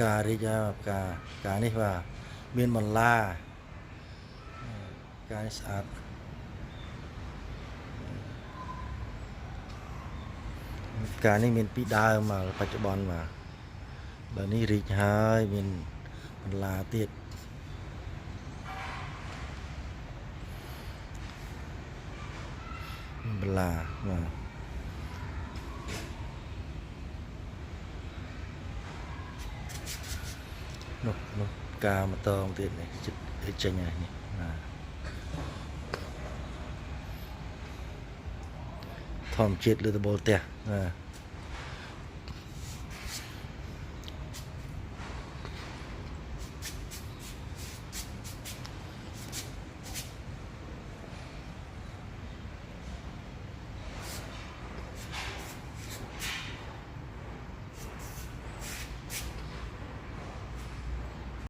ការរីកការនេះបាទមានបន្លាការនេះស្អាតការនេះមានពីដើមមកបច្ចុប្បន្នបាទបើនេះរីកហើយមានបន្លាទៀតបន្លាបាទនោះការម៉ូតូទៀតនេះចិត្តចេញហើយនេះបាទធម្មជាតិលើដំបូលផ្ទះបាទ